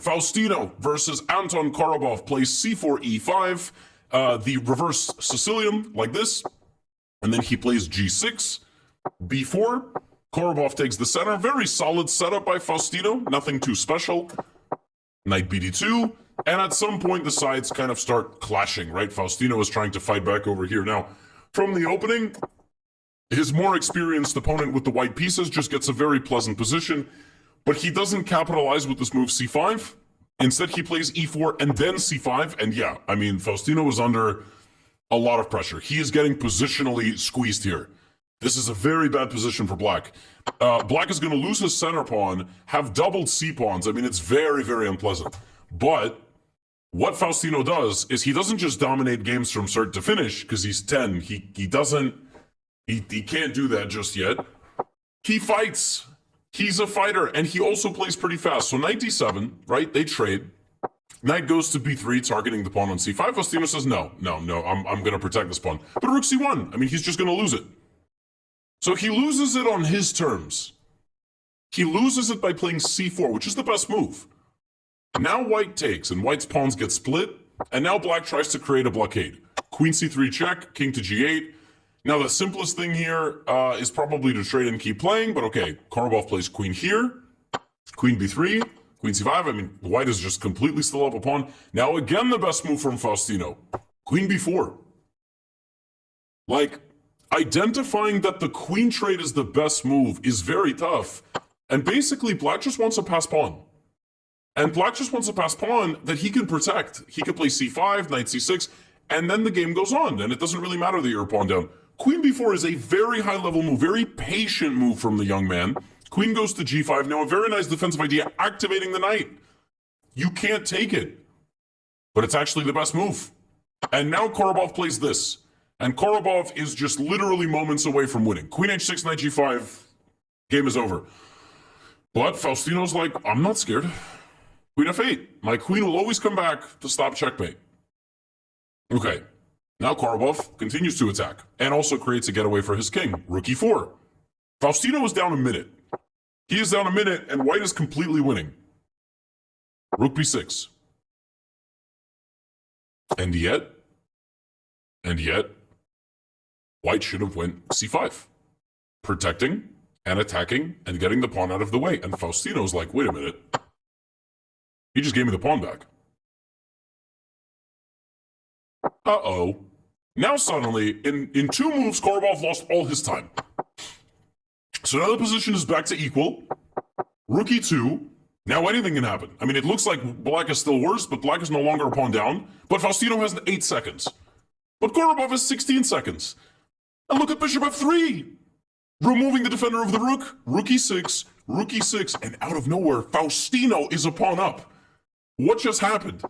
Faustino versus Anton Korobov plays c4, e5, the reverse Sicilian, like this. And then he plays g6, b4. Korobov takes the center. Very solid setup by Faustino. Nothing too special. Knight bd2. And at some point, the sides kind of start clashing, right? Faustino is trying to fight back over here. Now, from the opening, his more experienced opponent with the white pieces just gets a very pleasant position, but he doesn't capitalize with this move c5. Instead, he plays e4 and then c5. And yeah, I mean, Faustino is under a lot of pressure. He is getting positionally squeezed here. This is a very bad position for black. Black is going to lose his center pawn, have doubled c-pawns. I mean, it's very, very unpleasant. But what Faustino does is he doesn't just dominate games from start to finish because he's 10. He can't do that just yet. He fights. He's a fighter, and he also plays pretty fast. So knight d7, right? They trade. Knight goes to b3, targeting the pawn on c5. Faustino says, no, I'm going to protect this pawn. But rook c1, I mean, he's just going to lose it. So he loses it on his terms. He loses it by playing c4, which is the best move. Now white takes, and white's pawns get split, and now black tries to create a blockade. Queen c3 check, king to g8. Now the simplest thing here is probably to trade and keep playing, but okay, Korobov plays queen here, queen b3, queen c5. I mean, white is just completely still up a pawn. Now again, the best move from Faustino, queen b4. Like, identifying that the queen trade is the best move is very tough, and basically black just wants a pass pawn. And black just wants a pass pawn that he can protect. He can play c5, knight c6, and then the game goes on, and it doesn't really matter that you're a pawn down. Queen b4 is a very high-level move, very patient move from the young man. Queen goes to g5. Now, a very nice defensive idea, activating the knight. You can't take it, but it's actually the best move. And now Korobov plays this, and Korobov is just literally moments away from winning. Queen h6, knight g5, game is over. But Faustino's like, I'm not scared. Queen f8. My queen will always come back to stop checkmate. Okay. Now Korobov continues to attack and also creates a getaway for his king. Rook e4. Faustino is down a minute. He is down a minute and white is completely winning. Rook b6. And yet, white should have went c5. Protecting and attacking and getting the pawn out of the way. And Faustino's like, wait a minute. He just gave me the pawn back. Uh-oh. Now suddenly, in two moves, Korobov lost all his time. So now the position is back to equal. Rook e2. Now anything can happen. I mean, it looks like black is still worse, but black is no longer a pawn down. But Faustino has 8 seconds. But Korobov has 16 seconds. And look at bishop f3. Removing the defender of the rook. Rook e6, and out of nowhere, Faustino is a pawn up. What just happened?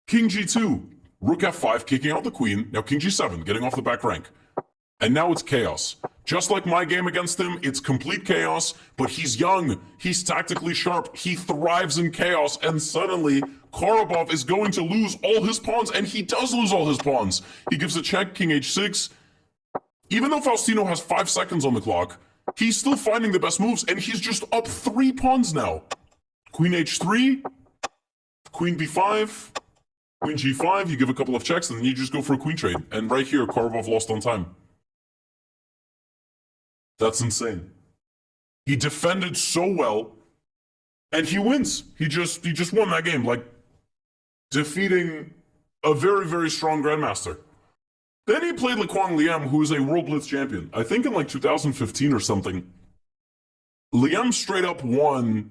King g2, rook f5, kicking out the queen. Now king g7, getting off the back rank. And now it's chaos. Just like my game against him, it's complete chaos, but he's young, he's tactically sharp, he thrives in chaos, and suddenly Korobov is going to lose all his pawns, and he does lose all his pawns. He gives a check, king h6. Even though Faustino has 5 seconds on the clock, he's still finding the best moves, and he's just up 3 pawns now. Queen h3, queen b5, queen g5, you give a couple of checks, and then you just go for a queen trade. And right here, Korobov lost on time. That's insane. He defended so well, and he wins. He just won that game, like defeating a very, very strong grandmaster. Then he played Liquan Liam, who is a World Blitz champion. I think in like 2015 or something. Liam straight up won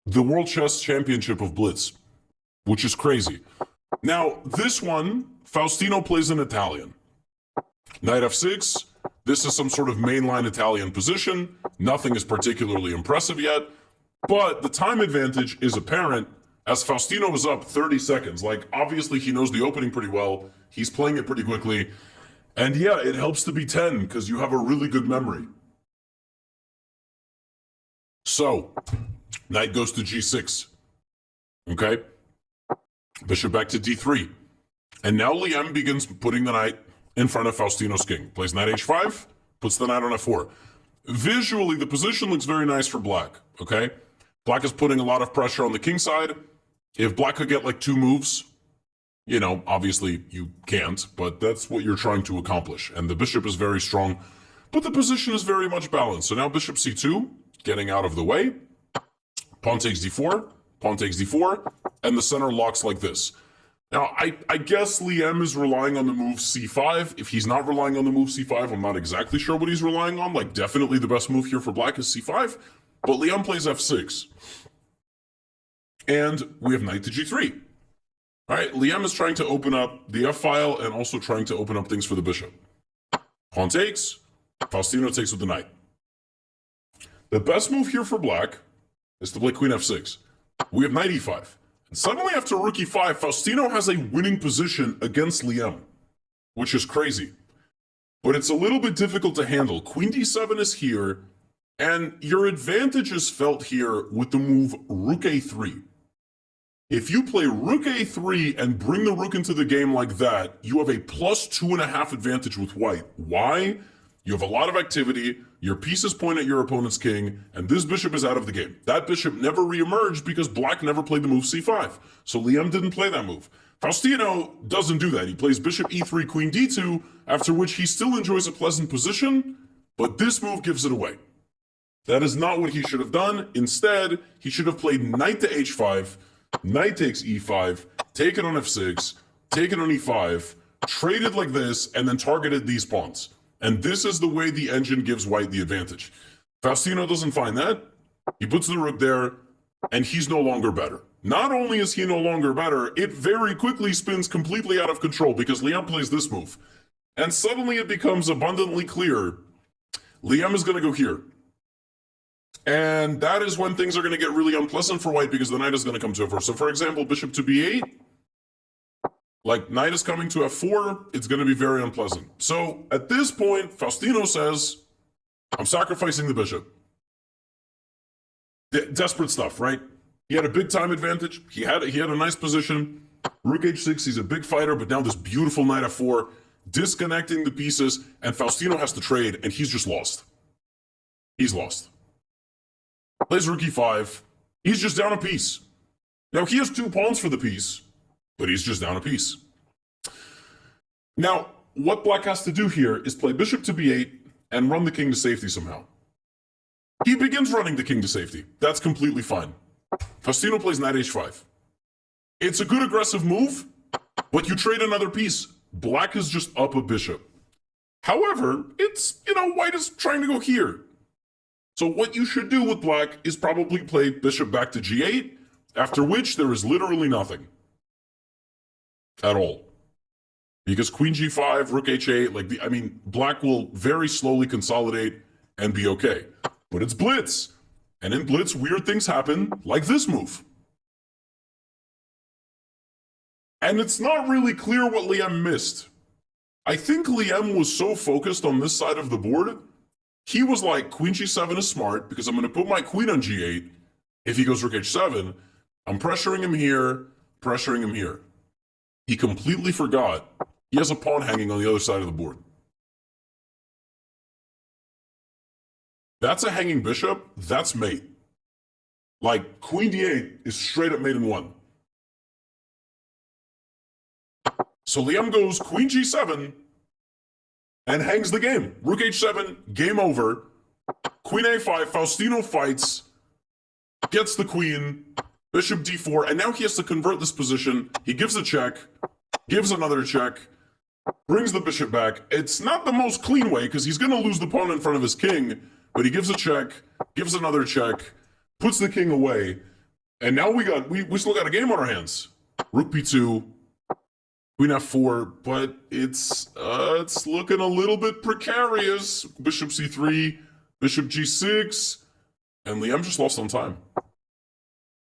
the World Chess Championship of Blitz, which is crazy. Now, this one, Faustino plays in Italian. Knight f6. This is some sort of mainline Italian position. Nothing is particularly impressive yet, but the time advantage is apparent as Faustino is up 30 seconds. Like, obviously he knows the opening pretty well. He's playing it pretty quickly. And yeah, it helps to be 10 because you have a really good memory. So, knight goes to g6. Okay? Bishop back to d3. And now Liam begins putting the knight in front of Faustino's king. Plays knight h5, puts the knight on f4. Visually, the position looks very nice for black, okay? Black is putting a lot of pressure on the king side. If black could get like 2 moves, you know, obviously you can't, but that's what you're trying to accomplish. And the bishop is very strong, but the position is very much balanced. So now bishop c2, getting out of the way. Pawn takes d4, pawn takes d4, and the center locks like this. Now, I guess Liam is relying on the move c5. If he's not relying on the move c5, I'm not exactly sure what he's relying on. Like, definitely the best move here for black is c5, but Liam plays f6. And we have knight to g3. All right, Liam is trying to open up the f-file and also trying to open up things for the bishop. Pawn takes, Faustino takes with the knight. The best move here for black is to play queen f6. We have knight e5. And suddenly after rook e5, Faustino has a winning position against Liam, which is crazy. But it's a little bit difficult to handle. Queen d7 is here, and your advantage is felt here with the move rook a3. If you play rook a3 and bring the rook into the game like that, you have a plus 2.5 advantage with white. Why? You have a lot of activity, your pieces point at your opponent's king, and this bishop is out of the game. That bishop never reemerged because black never played the move c5. So Liam didn't play that move. Faustino doesn't do that. He plays bishop e3, queen d2, after which he still enjoys a pleasant position, but this move gives it away. That is not what he should have done. Instead, he should have played knight to h5, knight takes e5, taken on f6, taken on e5, traded like this, and then targeted these pawns. And this is the way the engine gives white the advantage. Faustino doesn't find that. He puts the rook there, and he's no longer better. Not only is he no longer better, it very quickly spins completely out of control because Liam plays this move. And suddenly it becomes abundantly clear Liam is going to go here. And that is when things are going to get really unpleasant for white because the knight is going to come to over. So for example, bishop to b8, like knight is coming to f4, it's going to be very unpleasant. So at this point, Faustino says, I'm sacrificing the bishop. Desperate stuff, right? He had a big time advantage. He had a nice position. Rook h6, he's a big fighter, but now this beautiful knight f4, disconnecting the pieces, and Faustino has to trade, and he's just lost. He's lost. Plays rook e5. He's just down a piece. Now, he has 2 pawns for the piece, but he's just down a piece. Now, what black has to do here is play bishop to b8 and run the king to safety somehow. He begins running the king to safety. That's completely fine. Faustino plays knight h5. It's a good aggressive move, but you trade another piece. Black is just up a bishop. However, it's, white is trying to go here. So what you should do with black is probably play bishop back to g8, after which there is literally nothing. At all. Because queen g5, rook h8, black will very slowly consolidate and be okay. But it's blitz. And in blitz, weird things happen, like this move. And it's not really clear what Liam missed. I think Liam was so focused on this side of the board, he was like, queen g7 is smart because I'm going to put my queen on g8. If he goes rook h7, I'm pressuring him here, pressuring him here. He completely forgot he has a pawn hanging on the other side of the board. That's a hanging bishop. That's mate. Like, queen d8 is straight up mate in 1. So Liam goes queen g7 and hangs the game. Rook h7, game over. Queen a5, Faustino fights, gets the queen, bishop d4, and now he has to convert this position. He gives a check, gives another check, brings the bishop back. It's not the most clean way because he's going to lose the pawn in front of his king, but he gives a check, gives another check, puts the king away, and now we still got a game on our hands. Rook b2, queen f4, but it's looking a little bit precarious. Bishop c3, bishop g6, and Liam just lost on time.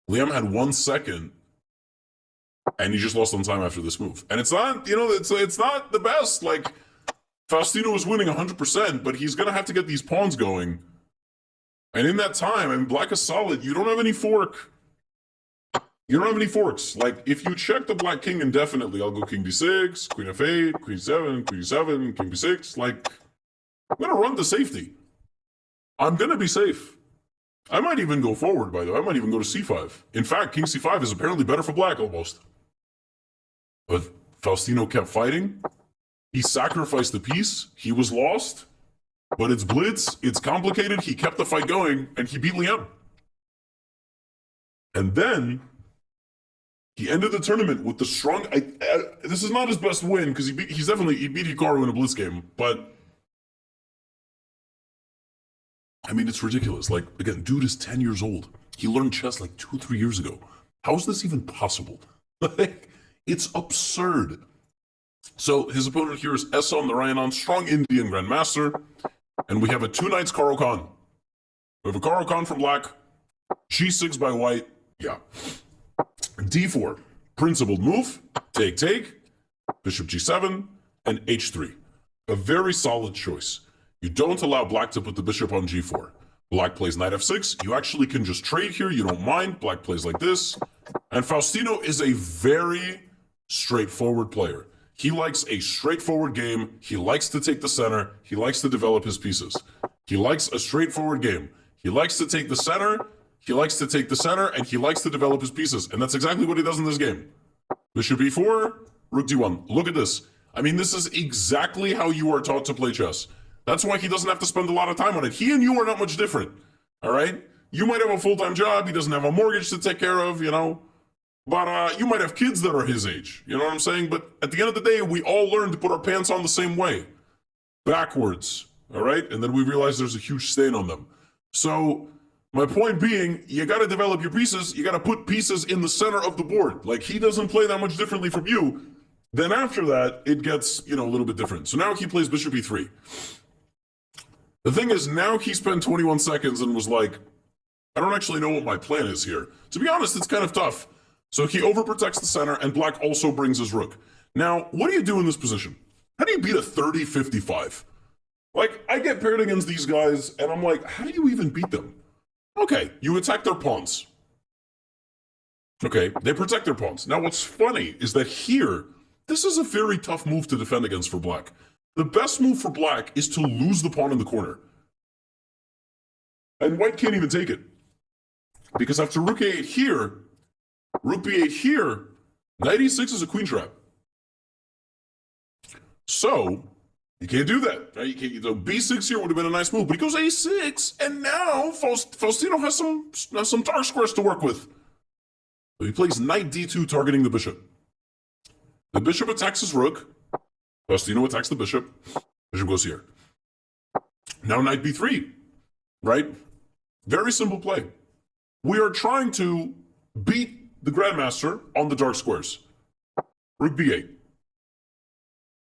Liam had 1 second, and he just lost on time after this move. And it's not, it's not the best. Like, Faustino is winning 100%, but he's gonna have to get these pawns going. And in that time, black is solid. You don't have any fork. You don't have any forks. Like, if you check the black king indefinitely, I'll go king d6, queen f8, queen 7, queen d7, king b6. Like, I'm going to run to safety. I'm going to be safe. I might even go forward, by the way. I might even go to c5. In fact, king c5 is apparently better for black almost. But Faustino kept fighting. He sacrificed the piece. He was lost. But it's blitz. It's complicated. He kept the fight going, and he beat Liam. And then he ended the tournament with the strong. This is not his best win because he beat Hikaru in a blitz game. But I mean, it's ridiculous. Like, again, dude is 10 years old. He learned chess like 2-3 years ago. How is this even possible? Like, it's absurd. So his opponent here is Essa Narayanan, strong Indian grandmaster. And we have a 2 knights Karo Khan. We have a Karo Khan from black, g6 by white, yeah. d4, principled move, take, bishop g7, and h3. A very solid choice. You don't allow black to put the bishop on g4. Black plays knight f6. You actually can just trade here. You don't mind. Black plays like this. And Faustino is a very straightforward player. He likes a straightforward game. He likes to take the center. He likes to develop his pieces. He likes a straightforward game. He likes to take the center. He likes to take the center, and he likes to develop his pieces. And that's exactly what he does in this game. Bishop e4, rook d1. Look at this. I mean, this is exactly how you are taught to play chess. That's why he doesn't have to spend a lot of time on it. He and you are not much different, all right? You might have a full-time job. He doesn't have a mortgage to take care of, you know? But you might have kids that are his age. You know what I'm saying? But at the end of the day, we all learn to put our pants on the same way. Backwards, all right? And then we realize there's a huge stain on them. So my point being, you got to develop your pieces. You got to put pieces in the center of the board. Like, he doesn't play that much differently from you. Then after that, it gets, you know, a little bit different. So now he plays bishop e3. The thing is, now he spent 21 seconds and was like, I don't actually know what my plan is here. To be honest, it's kind of tough. So he overprotects the center, and black also brings his rook. Now, what do you do in this position? How do you beat a 30-55? Like, I get paired against these guys, and I'm like, how do you even beat them? Okay, you attack their pawns. Okay, they protect their pawns. Now, what's funny is that here, this is a very tough move to defend against for black. The best move for black is to lose the pawn in the corner. And white can't even take it. Because after rook a8 here, rook b8 here, knight e6 is a queen trap. So, you can't do that. Right? You can't, so b6 here would have been a nice move, but he goes a6, and now Faustino has some dark squares to work with. So he plays knight d2, targeting the bishop. The bishop attacks his rook. Faustino attacks the bishop. Bishop goes here. Now knight b3, right? Very simple play. We are trying to beat the grandmaster on the dark squares. Rook b8.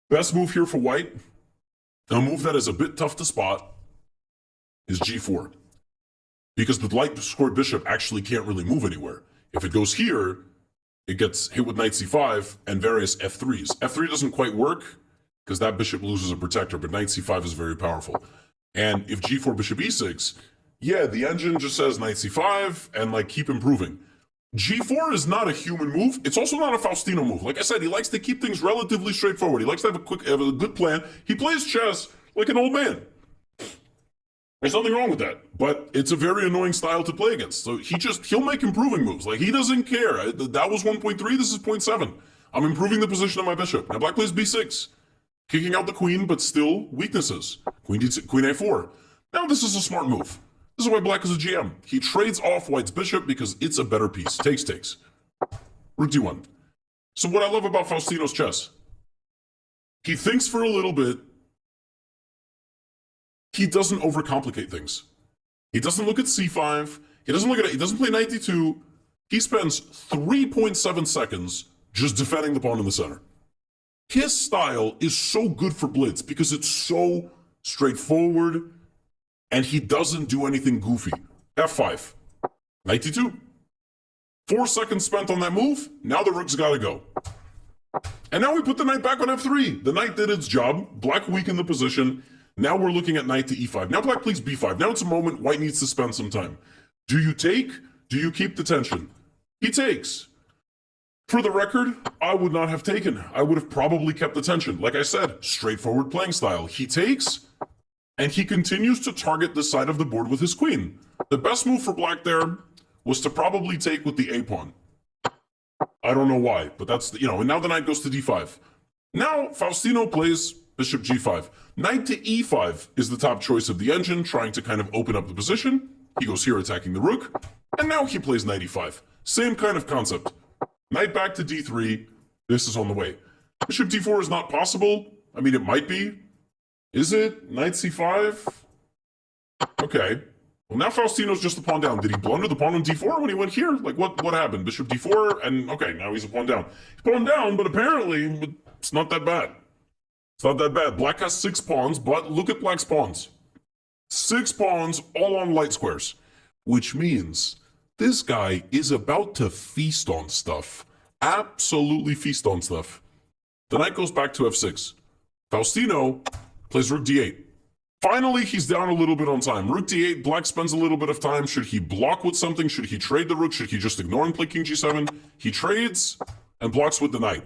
Best move here for white, a move that is a bit tough to spot, is g4. Because the light scored bishop actually can't really move anywhere. If it goes here, it gets hit with knight c5 and various f3s. f3 doesn't quite work because that bishop loses a protector, but knight c5 is very powerful. And if g4 bishop e6, yeah, the engine just says knight c5 and like keep improving. g4 is not a human move. It's also not a Faustino move. Like I said, he likes to keep things relatively straightforward. He likes to have a good plan. He plays chess like an old man. There's nothing wrong with that, but it's a very annoying style to play against. So he'll make improving moves. Like, he doesn't care. That was 1.3, this is 0.7. I'm improving the position of my bishop. Now black plays b6, kicking out the queen, but still weaknesses. Queen d6, queen a4. Now this is a smart move. This is why black is a GM. He trades off white's bishop because it's a better piece. Takes. Rook d1. So what I love about Faustino's chess, he thinks for a little bit. He doesn't overcomplicate things. He doesn't look at c5. He doesn't play knight d2. He spends 3.7 seconds just defending the pawn in the center. His style is so good for blitz because it's so straightforward and he doesn't do anything goofy. f5. Knight d2. 4 seconds spent on that move. Now the rook's got to go. And now we put the knight back on f3. The knight did its job. Black weakened the position. Now we're looking at knight to e5. Now black plays b5. Now it's a moment white needs to spend some time. Do you take? Do you keep the tension? He takes. For the record, I would not have taken. I would have probably kept the tension. Like I said, straightforward playing style. He takes, and he continues to target this side of the board with his queen. The best move for black there was to probably take with the a-pawn. I don't know why, but that's, and now the knight goes to d5. Now, Faustino plays bishop g5. Knight to e5 is the top choice of the engine, trying to kind of open up the position. He goes here attacking the rook, and now he plays knight e5. Same kind of concept. Knight back to d3. This is on the way. Bishop d4 is not possible. I mean, it might be. Is it? Knight c5? Okay. Well, now Faustino's just a pawn down. Did he blunder the pawn on d4 when he went here? Like, what happened? Bishop d4, and okay, now he's a pawn down. He's pawn down, but apparently it's not that bad. It's not that bad. Black has 6 pawns, but look at black's pawns. 6 pawns, all on light squares, which means this guy is about to feast on stuff. Absolutely feast on stuff. The knight goes back to f6. Faustino plays rook d8. Finally, he's down a little bit on time. Rook d8, black spends a little bit of time. Should he block with something? Should he trade the rook? Should he just ignore and play king g7? He trades and blocks with the knight.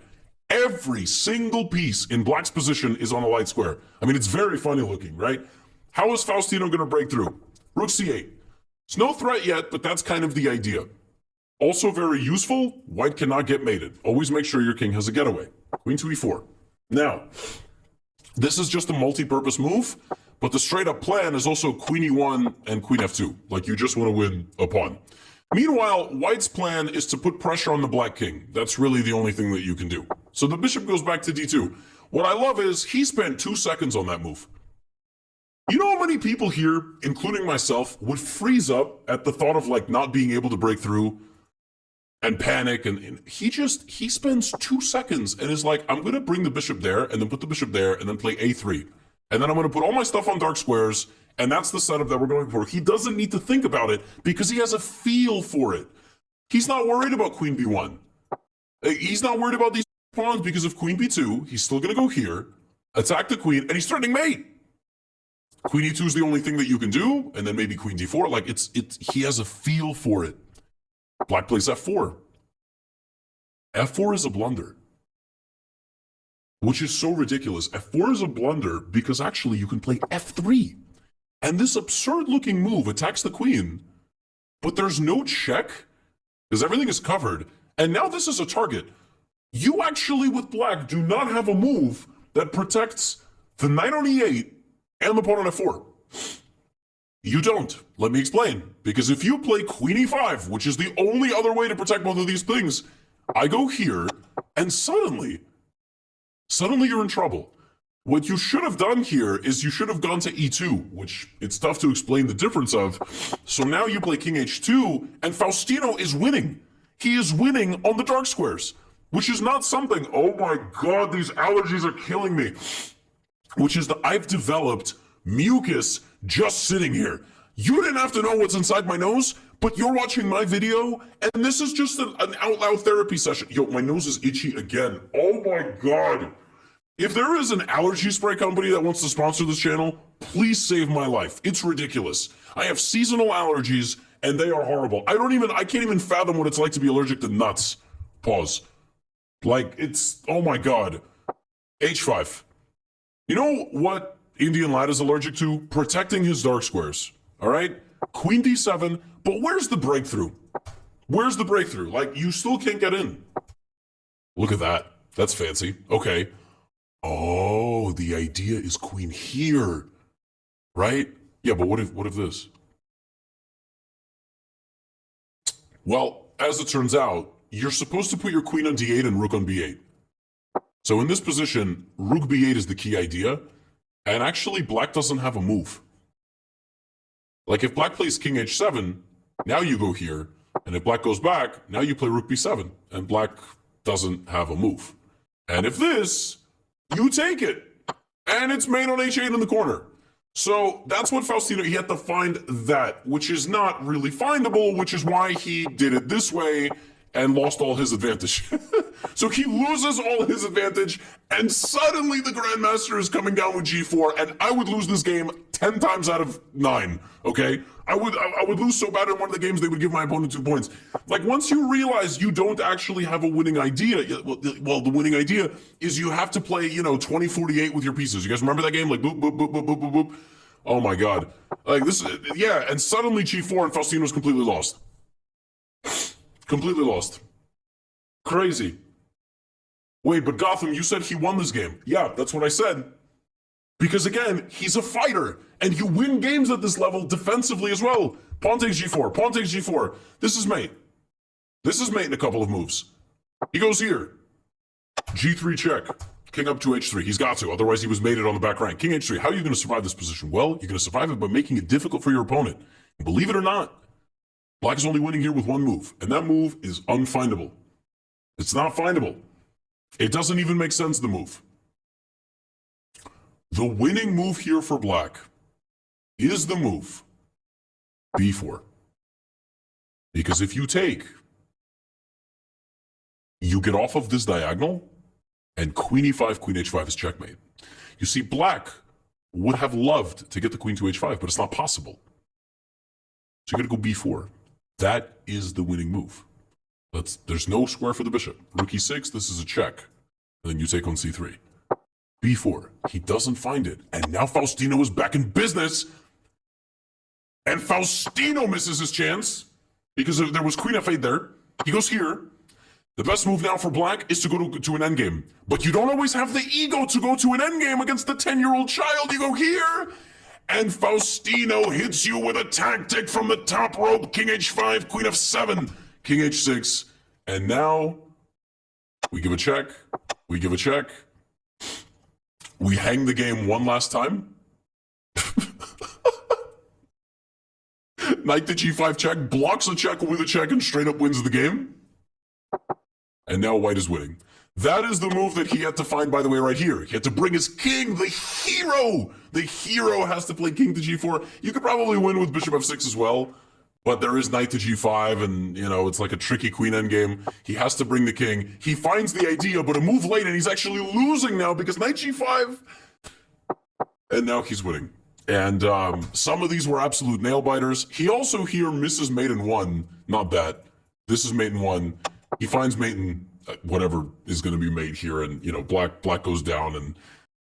Every single piece in black's position is on a light square. I mean, it's very funny looking, right? How is Faustino going to break through? Rook c8. It's no threat yet, but that's kind of the idea. Also very useful, white cannot get mated. Always make sure your king has a getaway. Queen to e4. Now, this is just a multi-purpose move, but the straight-up plan is also queen e1 and queen f2. Like, you just want to win a pawn. Meanwhile, white's plan is to put pressure on the black king. That's really the only thing that you can do. So the bishop goes back to d2. What I love is he spent 2 seconds on that move. You know how many people here, including myself, would freeze up at the thought of like not being able to break through and panic, and he spends 2 seconds and is like, I'm going to bring the bishop there and then put the bishop there and then play a3. And then I'm going to put all my stuff on dark squares, and that's the setup that we're going for. He doesn't need to think about it because he has a feel for it. He's not worried about queen b1. He's not worried about these pawns because of queen b2. He's still going to go here, attack the queen, and he's threatening mate. Queen e2 is the only thing that you can do, and then maybe queen d4. Like, he has a feel for it. Black plays f4. f4 is a blunder, which is so ridiculous. f4 is a blunder because actually you can play f3. And this absurd-looking move attacks the queen, but there's no check because everything is covered. And now this is a target. You actually, with black, do not have a move that protects the knight on e8 and the pawn on f4. You don't. Let me explain. Because if you play queen e5, which is the only other way to protect both of these things, I go here, and suddenly you're in trouble. What you should have done here is you should have gone to e2, which it's tough to explain the difference of. So now you play king h2, and Faustino is winning. He is winning on the dark squares, which is not something, oh my God, these allergies are killing me. Which is that I've developed mucus just sitting here. You didn't have to know what's inside my nose, but you're watching my video, and this is just an out loud therapy session. Yo, my nose is itchy again. Oh my God. If there is an allergy spray company that wants to sponsor this channel, please save my life. It's ridiculous. I have seasonal allergies, and they are horrible. I can't even fathom what it's like to be allergic to nuts. Pause. Like, oh my God. h5. You know what Indian lad is allergic to? Protecting his dark squares. All right? Queen d7, but where's the breakthrough? Where's the breakthrough? Like, you still can't get in. Look at that. That's fancy. Okay. Oh, the idea is queen here. Right? Yeah, but what if this? Well, as it turns out, you're supposed to put your queen on d8 and rook on b8. So in this position, rook b8 is the key idea, and actually black doesn't have a move. Like if black plays king h7, now you go here, and if black goes back, now you play rook b7, and black doesn't have a move. And if this, you take it, and it's mate on h8 in the corner. So that's what Faustino, he had to find that, which is not really findable, which is why he did it this way, and lost all his advantage. So he loses all his advantage, and suddenly the Grandmaster is coming down with g4, and I would lose this game 10 times out of 9, okay? I would lose so bad in one of the games they would give my opponent 2 points. Like, once you realize you don't actually have a winning idea, well, the winning idea is you have to play, 20-48 with your pieces. You guys remember that game? Like, boop, boop, boop, boop, boop, boop, boop. Oh my god. Like this, yeah, and suddenly G4 and Faustino's completely lost. Completely lost. Crazy. Wait, but Gotham, you said he won this game. Yeah, that's what I said. Because again, he's a fighter, and you win games at this level defensively as well. Pawn takes G4, pawn takes G4. This is mate. This is mate in a couple of moves. He goes here. G3 check. King up to H3. He's got to, otherwise he was mated on the back rank. King H3. How are you going to survive this position? Well, you're going to survive it by making it difficult for your opponent. And believe it or not, Black is only winning here with one move, and that move is unfindable. It's not findable. It doesn't even make sense, the move. The winning move here for Black is the move B4. Because if you take, you get off of this diagonal, and Queen E5, Queen H5 is checkmate. You see, Black would have loved to get the Queen to H5, but it's not possible. So you're going to go B4. That is the winning move. There's no square for the bishop. Rook E6, this is a check. And then you take on C3. B4. He doesn't find it. And now Faustino is back in business. And Faustino misses his chance because there was Queen F8 there. He goes here. The best move now for Black is to go to an endgame. But you don't always have the ego to go to an endgame against the 10-year-old child. You go here. And Faustino hits you with a tactic from the top rope. King H5, Queen F7, King H6. And now we give a check. We give a check. We hang the game one last time. Knight to G5 check, blocks a check with a check, and straight up wins the game. And now White is winning. That is the move that he had to find, by the way, right here. He had to bring his king, the hero. The hero has to play king to G4. You could probably win with bishop F6 as well, but there is knight to G5, and, you know, it's like a tricky queen endgame. He has to bring the king. He finds the idea, but a move late, and he's actually losing now because knight G5. And now he's winning. And some of these were absolute nail-biters. He also here misses mate in 1. Not bad. This is mate in 1. He finds mate in whatever is going to be made here, and, you know, black goes down, and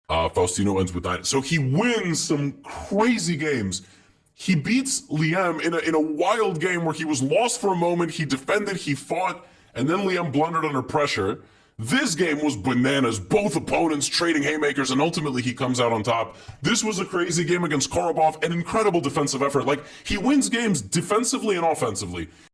Faustino ends with that. So he wins some crazy games. He beats Liam in a wild game where he was lost for a moment. He defended, he fought, and then Liam blundered under pressure. This game was bananas. Both opponents trading haymakers, and ultimately he comes out on top. This was a crazy game against Korobov, an incredible defensive effort. Like, he wins games defensively and offensively.